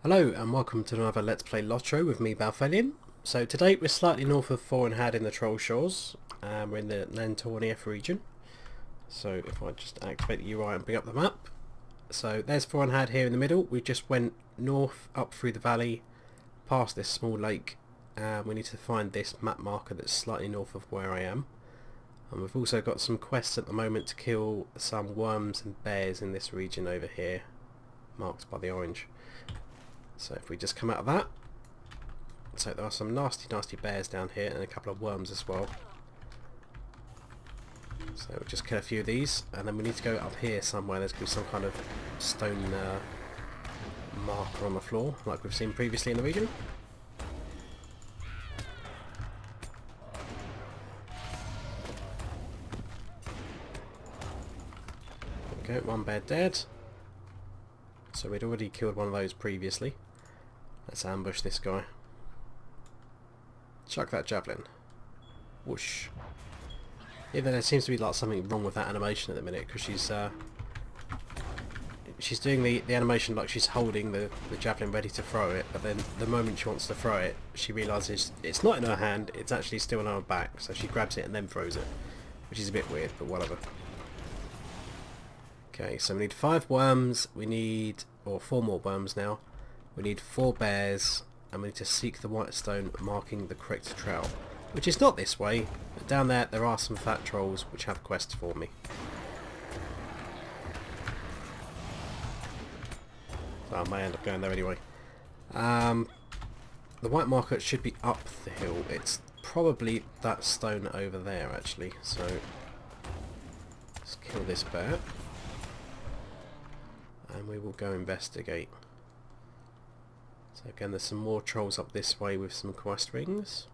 Hello and welcome to another Let's Play LOTRO with me, Balthelion. So today we're slightly north of Thorenhad in the Trollshaws. We're in the Nan Tornaeth region. So if I just activate the UI and bring up the map. So there's Thorenhad here in the middle. We just went north up through the valley, past this small lake. We need to find this map marker that's slightly north of where I am. And we've also got some quests at the moment to kill some worms and bears in this region over here, marked by the orange. So if we just come out of that, so there are some nasty bears down here and a couple of worms as well. So we'll just kill a few of these, and then we need to go up here somewhere. There's going to be some kind of stone marker on the floor, like we've seen previously in the region. There we go, one bear dead. So we'd already killed one of those previously. Let's ambush this guy. Chuck that javelin. Whoosh. Even there seems to be like something wrong with that animation at the minute, because she's doing the animation like she's holding the javelin ready to throw it, but then the moment she wants to throw it, she realises it's not in her hand, it's actually still on her back, so she grabs it and then throws it, which is a bit weird, but whatever. Okay, so we need 5 worms, we need, or 4 more worms now, we need 4 bears, and we need to seek the white stone marking the correct trail, which is not this way, but down there are some fat trolls which have quests for me. So I may end up going there anyway. The white marker should be up the hill, it's probably that stone over there actually, so let's kill this bear. And we will go investigate. So again, there's some more trolls up this way with some quest rings.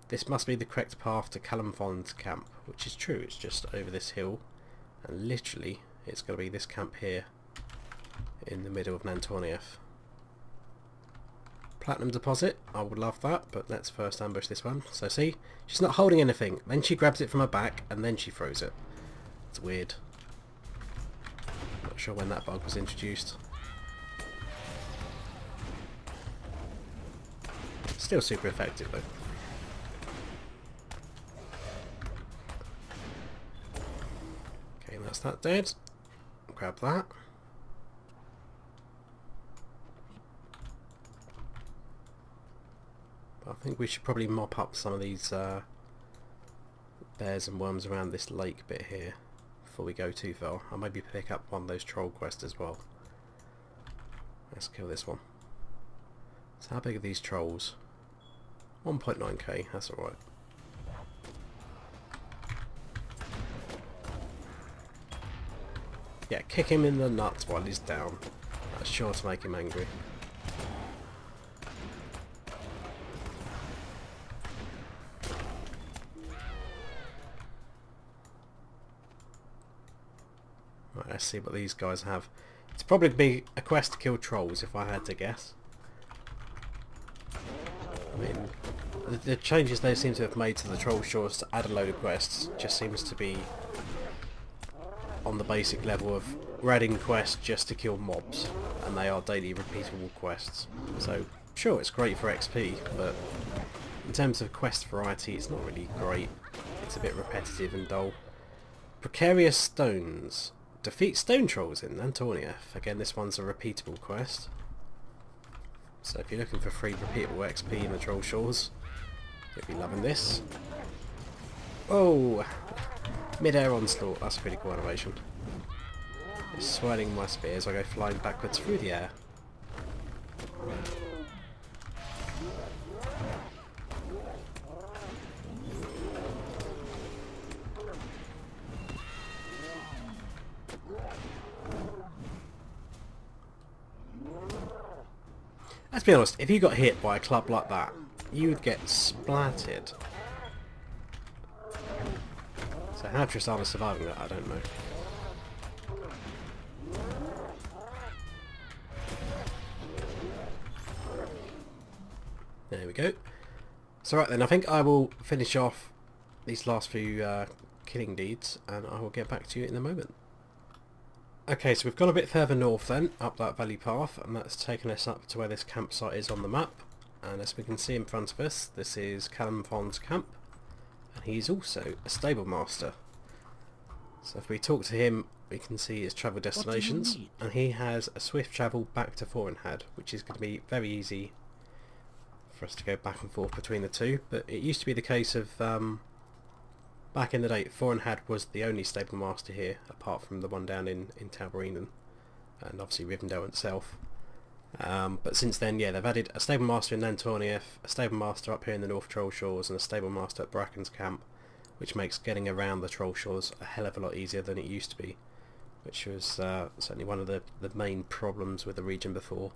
This must be the correct path to Callum's camp, which is true, it's just over this hill, and literally it's going to be this camp here in the middle of Nan Tornaeth. Platinum deposit, I would love that, but let's first ambush this one. So see, she's not holding anything, then she grabs it from her back and then she throws it. It's weird. Not sure when that bug was introduced. Still super effective though. Okay, that's that dead. Grab that. I think we should probably mop up some of these bears and worms around this lake bit here before we go too far. I'll maybe pick up one of those troll quests as well. Let's kill this one. So how big are these trolls? 1.9k, that's alright. Yeah, kick him in the nuts while he's down. That's sure to make him angry. Right, let's see what these guys have. It's probably be a quest to kill trolls if I had to guess. I mean, the changes they seem to have made to the Trollshaws to add a load of quests just seems to be on the basic level of we're adding quests just to kill mobs, and they are daily repeatable quests. So sure, it's great for XP, but in terms of quest variety it's not really great. It's a bit repetitive and dull. Precarious stones. Defeat stone trolls in Nan Tornaeth. Again, this one's a repeatable quest. So if you're looking for free repeatable XP in the Trollshaws, you'll be loving this. Oh! Mid-air onslaught. That's a pretty cool animation. It's swirling my spear as I go flying backwards through the air. Let's be honest, if you got hit by a club like that, you would get splattered. So how Tristana's surviving that, I don't know. There we go. So right then, I think I will finish off these last few killing deeds, and I will get back to you in a moment. Okay, so we've gone a bit further north then, up that valley path, and that's taken us up to where this campsite is on the map. And as we can see in front of us, this is Callum camp, and he's also a stable master. So if we talk to him, we can see his travel destinations, and he has a swift travel back to Thorenhad, which is going to be very easy for us to go back and forth between the two. But it used to be the case of back in the day, Thorenhad was the only stable master here, apart from the one down in Laurelin, and obviously Rivendell itself. But since then, yeah, they've added a stable master in Nan Tornaeth, a stable master up here in the Northern Trollshaws, and a stable master at Bracken's camp, which makes getting around the Trollshaws a hell of a lot easier than it used to be, which was certainly one of the main problems with the region before.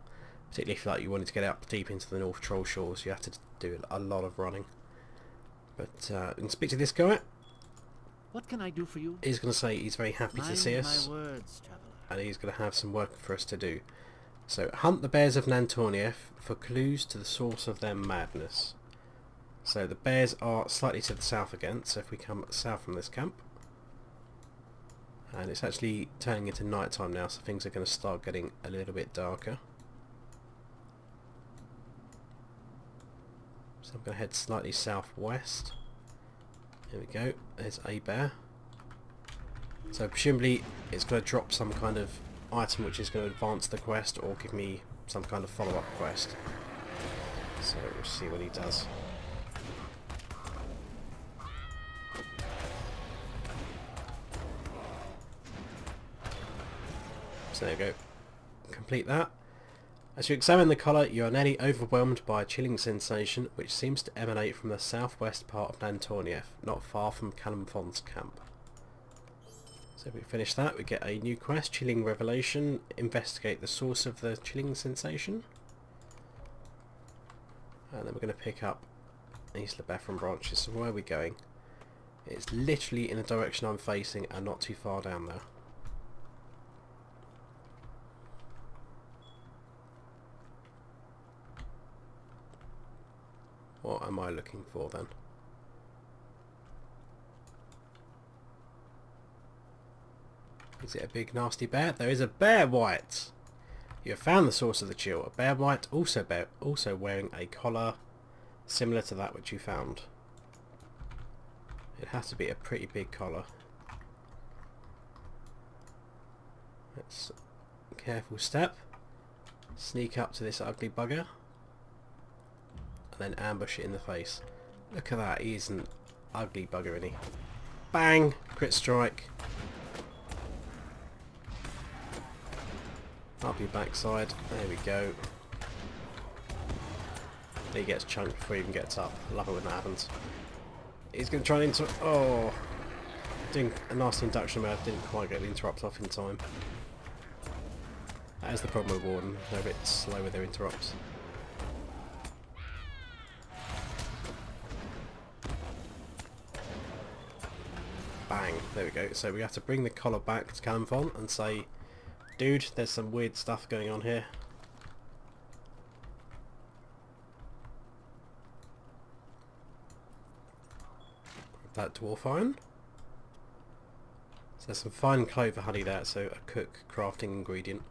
Particularly if like, you wanted to get up deep into the North Trollshaws, you had to do a lot of running. But we can speak to this guy. What can I do for you? He's going to say he's very happy to see us, my words, traveler. And he's going to have some work for us to do. So, hunt the bears of Nan Tornaeth for clues to the source of their madness. So the bears are slightly to the south again, so if we come south from this camp, and it's actually turning into night time now, so things are going to start getting a little bit darker. So I'm going to head slightly southwest. Here we go, there's a bear. So presumably it's going to drop some kind of item which is going to advance the quest or give me some kind of follow-up quest. So we'll see what he does. So there you go. Complete that. As you examine the collar, you are nearly overwhelmed by a chilling sensation which seems to emanate from the southwest part of Nan Tornaeth, not far from Callum camp. So if we finish that, we get a new quest, Chilling Revelation. Investigate the source of the chilling sensation. And then we're going to pick up these Lebethron branches. So where are we going? It's literally in the direction I'm facing and not too far down there. What am I looking for then? Is it a big nasty bear? There is a bear white! You have found the source of the chill. A bear white also wearing a collar similar to that which you found. It has to be a pretty big collar. Let's careful step. Sneak up to this ugly bugger. And then ambush it in the face. Look at that, he's an ugly bugger, isn't he? Bang! Crit strike. Up your backside. There we go. He gets chunked before he even gets up. I love it when that happens. He's going to try and oh! Doing a nasty induction where I didn't quite get the interrupt off in time. That is the problem with Warden. They're a bit slow with their interrupts. Bang, there we go. So we have to bring the collar back to Callum and say, dude, there's some weird stuff going on here. That dwarf iron. So there's some fine clover honey there, so a cook crafting ingredient.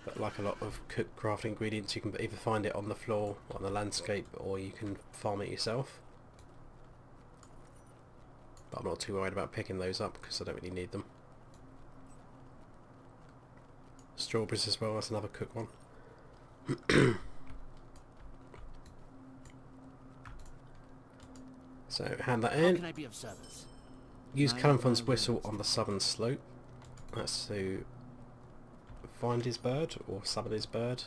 But like a lot of cook crafting ingredients, you can either find it on the floor, on the landscape, or you can farm it yourself. But I'm not too worried about picking those up because I don't really need them. Strawberries as well, that's another cook one. So hand that in. How can I be of service? Use Callum's whistle on the southern slope. That's to find his bird or summon his bird.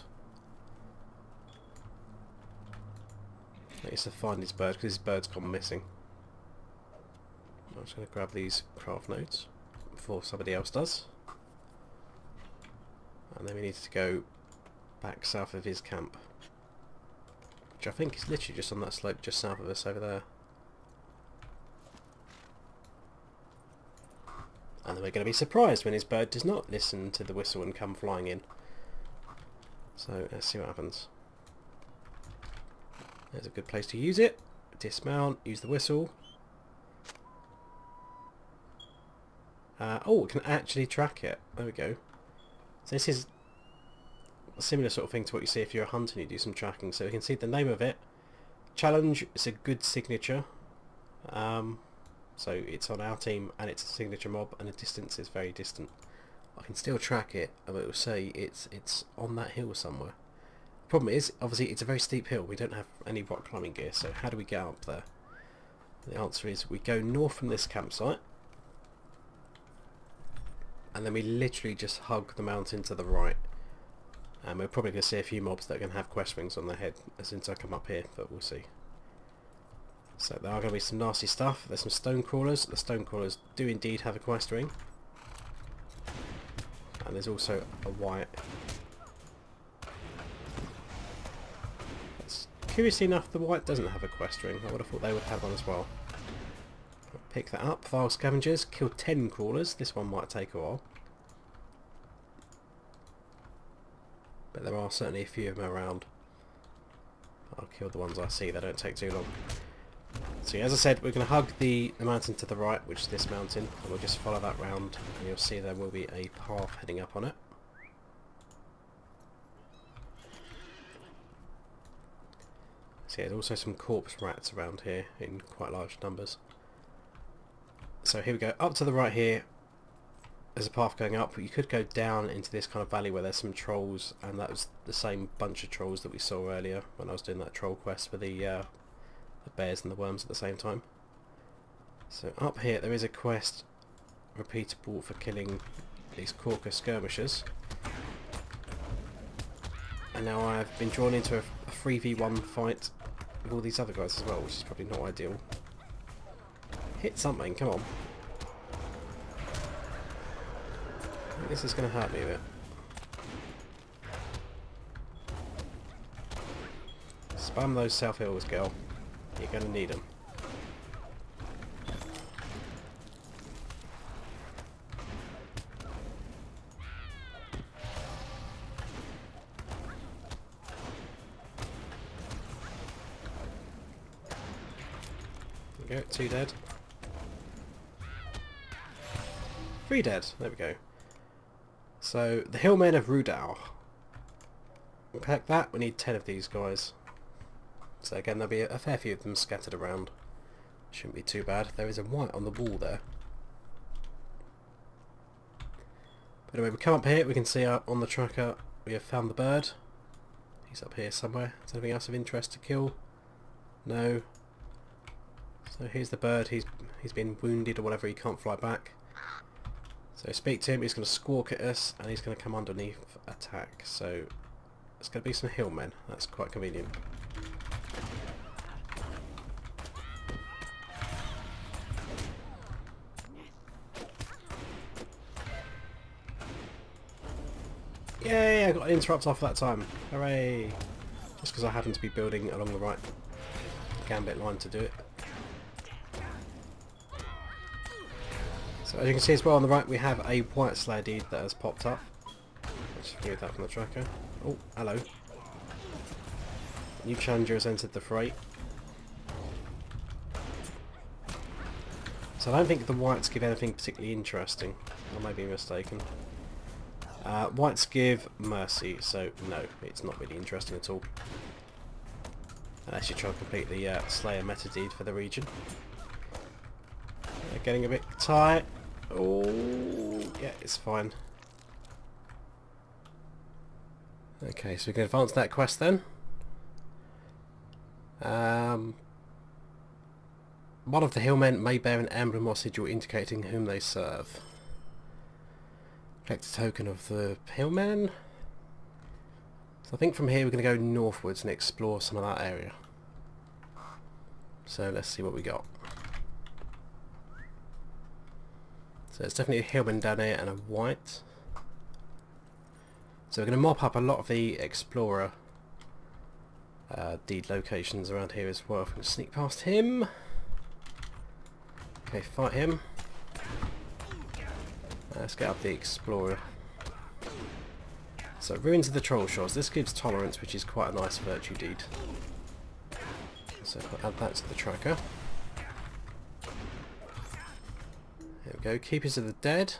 I think it's to find his bird because his bird's gone missing. I'm just going to grab these craft notes before somebody else does. And then we need to go back south of his camp, which I think is literally just on that slope just south of us over there. And then we're going to be surprised when his bird does not listen to the whistle and come flying in. So let's see what happens. There's a good place to use it. Dismount, use the whistle. Oh, it can actually track it. There we go. So this is a similar sort of thing to what you see if you're a hunter and you do some tracking. So you can see the name of it. Challenge is a good signature. So it's on our team and it's a signature mob, and the distance is very distant. I can still track it, and it will say it's on that hill somewhere. Problem is, obviously, it's a very steep hill. We don't have any rock climbing gear, so how do we get up there? The answer is we go north from this campsite, and then we literally just hug the mountain to the right. And we're probably going to see a few mobs that are going to have quest rings on their head as soon as I come up here, but we'll see. So there are going to be some nasty stuff. There's some stone crawlers. The stone crawlers do indeed have a quest ring. And there's also a white. Curiously enough, the white doesn't have a quest ring. I would have thought they would have one as well. I'll pick that up. Vile scavengers. Kill 10 crawlers. This one might take a while. But there are certainly a few of them around. I'll kill the ones I see. They don't take too long. So yeah, as I said, we're going to hug the mountain to the right, which is this mountain, and we'll just follow that round, and you'll see there will be a path heading up on it. So yeah, there's also some corpse rats around here in quite large numbers. So here we go, up to the right here, there's a path going up, but you could go down into this kind of valley where there's some trolls, and that was the same bunch of trolls that we saw earlier when I was doing that troll quest for the bears and the worms at the same time. So up here there is a quest repeatable for killing these Corker skirmishers, and now I've been drawn into a 3v1 fight with all these other guys as well, which is probably not ideal. Hit something, come on. I think this is going to hurt me a bit. Spam those self heals, girl. You're going to need them. There we go, 2 dead. 3 dead, there we go. So, the Hillmen of Rudau. We'll pack that, we need 10 of these guys. So again, there'll be a fair few of them scattered around. Shouldn't be too bad. There is a white on the wall there. But anyway, we come up here, we can see on the tracker we have found the bird. He's up here somewhere. Is there anything else of interest to kill? No. So here's the bird. He's been wounded or whatever, he can't fly back. So speak to him, he's going to squawk at us, and he's going to come underneath attack. So it's going to be some hillmen. That's quite convenient. Yay, I got an interrupt off that time. Hooray! Just because I happened to be building along the right gambit line to do it. So as you can see as well on the right we have a white slayer deed that has popped up. Let's remove that from the tracker. Oh, hello. New challenger has entered the fray. So I don't think the whites give anything particularly interesting. I may be mistaken. Whites give mercy, so no, it's not really interesting at all. Unless you try to complete the Slayer meta deed for the region. Getting a bit tight. Oh, yeah, it's fine. Okay, so we can advance that quest then. One of the hillmen may bear an emblem or sigil indicating whom they serve. Collect a token of the hillman. So I think from here we're going to go northwards and explore some of that area. So let's see what we got. So it's definitely a hillman down here and a white. So we're going to mop up a lot of the explorer deed locations around here as well. If we can sneak past him. Okay, fight him. Let's get up the explorer. So Rings of the Trollshaws. This gives tolerance, which is quite a nice virtue deed. So if I add that to the tracker. There There we go, Keepers of the Dead.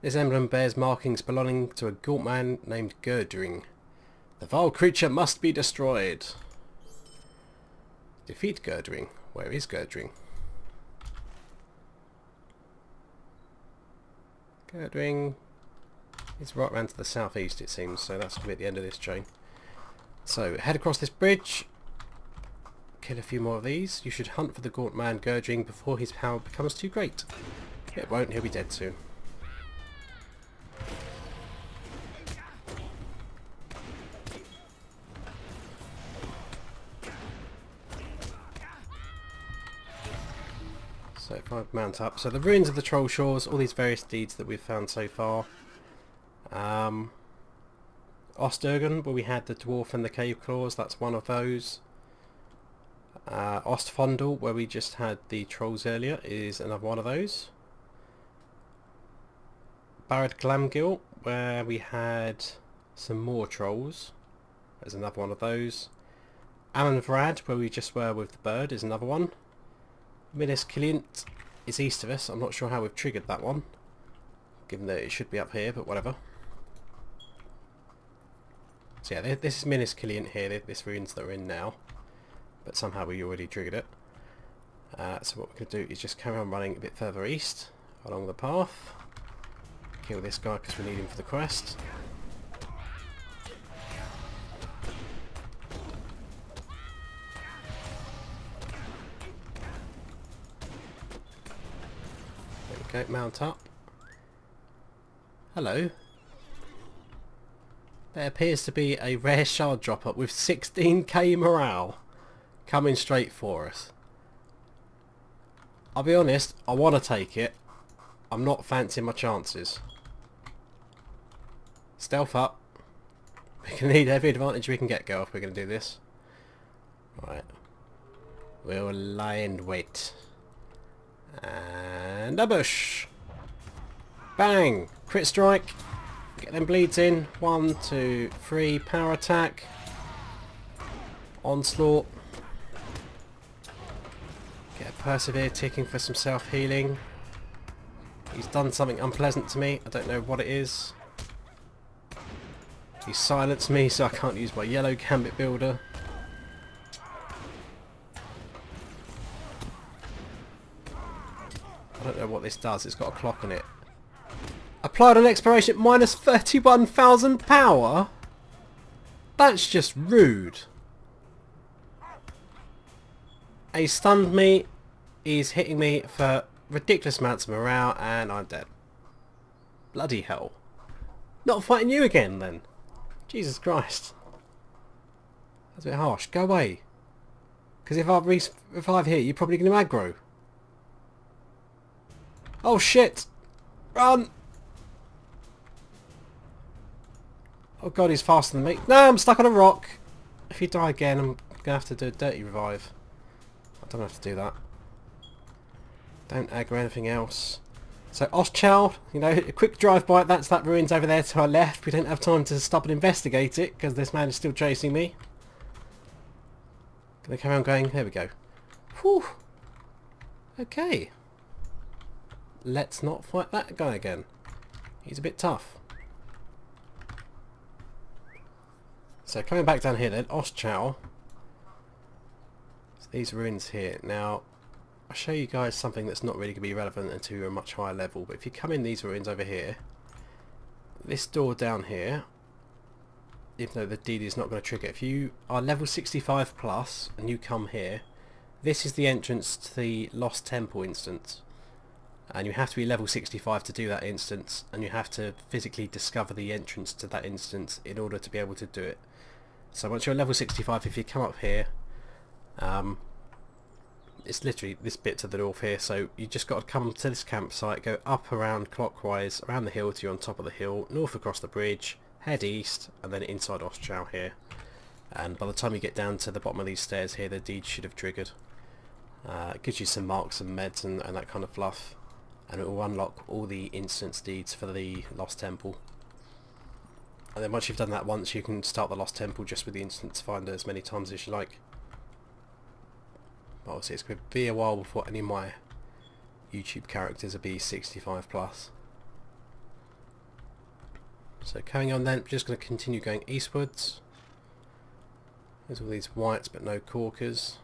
This emblem bears markings belonging to a gaunt man named Gerdring. The vile creature must be destroyed. Defeat Gerdring. Where is Gerdring? Gerdring is right round to the southeast, it seems, so that's going to be at the end of this chain. So head across this bridge, kill a few more of these. You should hunt for the gaunt man Gerdring before his power becomes too great. It won't, he'll be dead soon. So if I mount up, so the ruins of the Trollshaws, all these various deeds that we've found so far. Osturgan, where we had the dwarf and the cave claws, that's one of those. Ostfondel, where we just had the trolls earlier, is another one of those. Barad Glamgil, where we had some more trolls, there's another one of those. Amon Vrad, where we just were with the bird, is another one. Minas Kilint is east of us. I'm not sure how we've triggered that one, given that it should be up here, but whatever. So yeah, this is Minas Kilint here, this ruins that we're in now, but somehow we already triggered it. So what we're going to do is just carry on running a bit further east along the path. Kill this guy because we need him for the quest. Okay, mount up. Hello. There appears to be a rare shard dropper with 16k morale coming straight for us. I'll be honest, I want to take it. I'm not fancying my chances. Stealth up. We're going to need every advantage we can get, girl, if we're going to do this. Right. We'll lie in wait. And a bush. Bang! Crit strike. Get them bleeds in. 1, 2, 3. Power attack. Onslaught. Get a persevere ticking for some self healing. He's done something unpleasant to me. I don't know what it is. He silenced me so I can't use my yellow gambit builder. I don't know what this does. It's got a clock on it. Applied on expiration minus 31,000 power? That's just rude. He stunned me. He's hitting me for ridiculous amounts of morale and I'm dead. Bloody hell. Not fighting you again then. Jesus Christ. That's a bit harsh. Go away. Because if I revive here, you're probably going to aggro. Oh shit! Run! Oh god, he's faster than me. No, I'm stuck on a rock. If you die again, I'm going to have to do a dirty revive. I don't have to do that. Don't aggro anything else. So Ostchow, you know, a quick drive-by, that's that ruins over there to our left. We don't have time to stop and investigate it, because this man is still chasing me. Gonna carry on going? There we go. Whew. Okay. Let's not fight that guy again. He's a bit tough. So coming back down here then, Ostchow. So these ruins here. Now, I'll show you guys something that's not really going to be relevant until you're a much higher level. But if you come in these ruins over here, this door down here, even though the deed is not going to trigger, if you are level 65 plus and you come here, this is the entrance to the Lost Temple instance. And you have to be level 65 to do that instance, and you have to physically discover the entrance to that instance in order to be able to do it. So once you're level 65, if you come up here, it's literally this bit to the north here, so you just got to come to this campsite, go up around clockwise, around the hill till you're on top of the hill, north across the bridge, head east, and then inside Ostchow here. And by the time you get down to the bottom of these stairs here, the deed should have triggered. It gives you some marks and meds and that kind of fluff. And it will unlock all the instance deeds for the Lost Temple. And then once you've done that once, you can start the Lost Temple just with the instance finder as many times as you like. But obviously it's going to be a while before any of my YouTube characters will be 65 plus. So carrying on then, just going to continue going eastwards. There's all these whites but no corkers.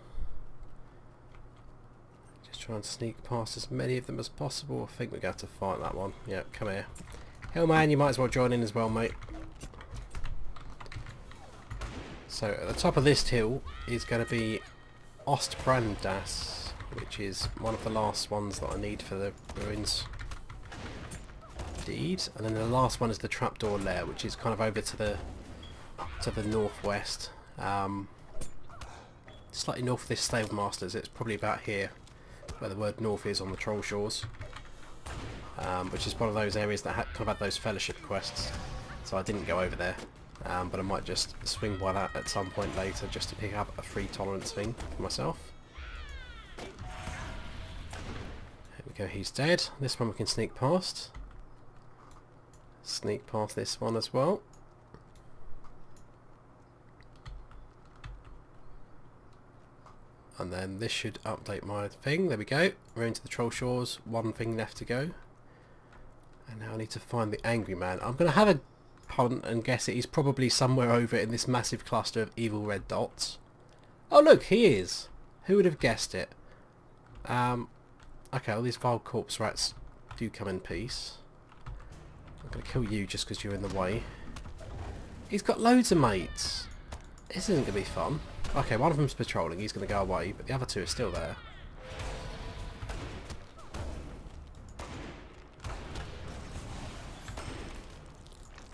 Just try and sneak past as many of them as possible. I think we're going to have to fight that one. Yeah, come here. Hillman, you might as well join in as well, mate. So at the top of this hill is going to be Ostbrandas, which is one of the last ones that I need for the ruins deed. And then the last one is the trapdoor lair, which is kind of over to the northwest. Slightly north of this Stable Masters. It's probably about here where the word north is on the Trollshaws, which is one of those areas that kind of had those fellowship quests, so I didn't go over there, but I might just swing by that at some point later just to pick up a free tolerance thing for myself. There we go, he's dead. This one we can sneak past. Sneak past this one as well. And then this should update my thing. There we go. We're into the Trollshaws. One thing left to go. And now I need to find the angry man. I'm going to have a punt and guess it. He's probably somewhere over in this massive cluster of evil red dots. Oh look, he is. Who would have guessed it? Okay, all these vile corpse rats do come in peace. I'm going to kill you just because you're in the way. He's got loads of mates. This isn't going to be fun. Okay, one of them's patrolling, he's going to go away, but the other two are still there.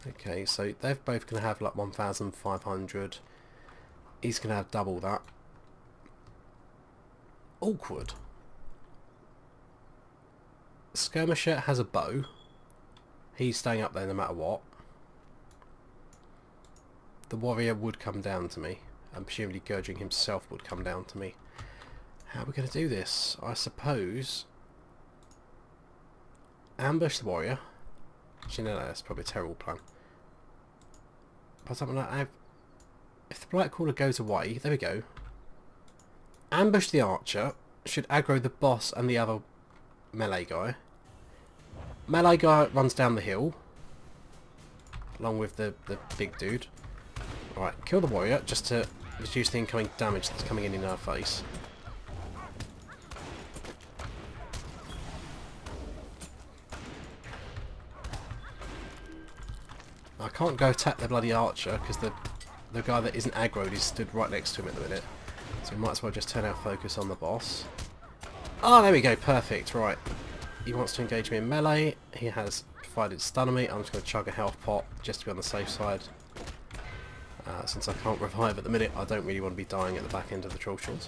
Okay, so they're both going to have like 1,500. He's going to have double that. Awkward. Skirmisher has a bow. He's staying up there no matter what. The warrior would come down to me. And presumably Gurging himself would come down to me. How are we going to do this? I suppose ambush the warrior. Actually, no, that's probably a terrible plan. But something like if the Blight Caller goes away, there we go. Ambush the archer. Should aggro the boss and the other melee guy. Melee guy runs down the hill, along with the big dude. Alright, kill the warrior just to reduce the incoming damage that's coming in our face. I can't go attack the bloody archer because the guy that isn't aggroed is stood right next to him at the minute. So we might as well just turn our focus on the boss. Oh, there we go, perfect, right. He wants to engage me in melee. He has provided stun on me. I'm just going to chug a health pot just to be on the safe side. Since I can't revive at the minute, I don't really want to be dying at the back end of the Trollshaws.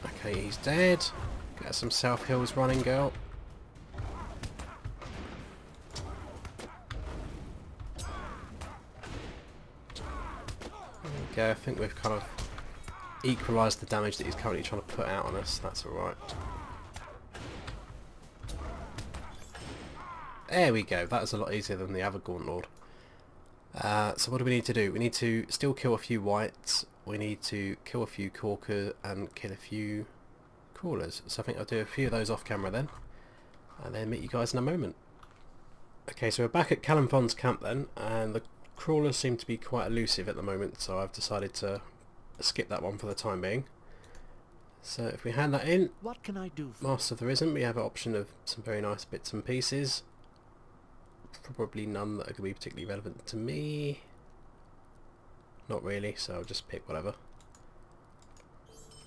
Okay, he's dead. Get some self heals running, girl. There we go, I think we've kind of equalised the damage that he's currently trying to put out on us. That's alright. There we go, that was a lot easier than the other Gaunt Lord. So what do we need to do? We need to still kill a few whites, we need to kill a few corkers and kill a few crawlers. So I think I'll do a few of those off camera then, and then meet you guys in a moment. Okay, so we're back at Callum camp then, and the crawlers seem to be quite elusive at the moment, so I've decided to skip that one for the time being. So if we hand that in, What can I do for Master of the Risen, we have an option of some very nice bits and pieces. Probably none that are going to be particularly relevant to me. Not really, so I'll just pick whatever.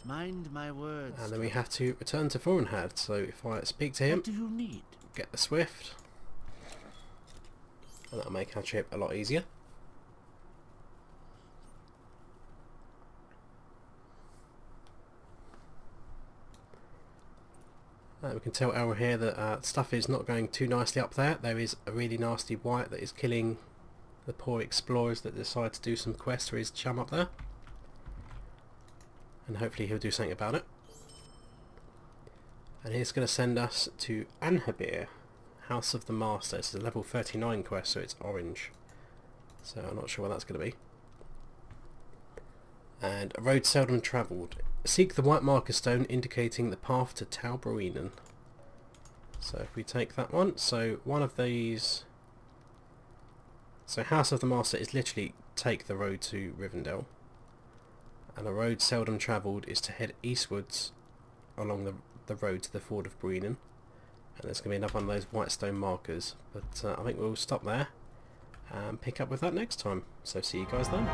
Mind my words. And then we have to return to Thorenhad, so if I speak to him, What do you need? get the Swift, and that'll make our trip a lot easier. We can tell Elra here that stuff is not going too nicely up there. There is a really nasty wight that is killing the poor explorers that decide to do some quests for his chum up there. And hopefully he'll do something about it. And he's going to send us to Anhabir, House of the Master. This is a level 39 quest, so it's orange. So I'm not sure what that's going to be. And a road seldom travelled. seek the white marker stone indicating the path to Talbrinen. So if we take that one, so one of these... So House of the Master is literally take the road to Rivendell. And a road seldom travelled is to head eastwards along the road to the Ford of Breenan. And there's going to be another one of those white stone markers. But I think we'll stop there and pick up with that next time. So see you guys then.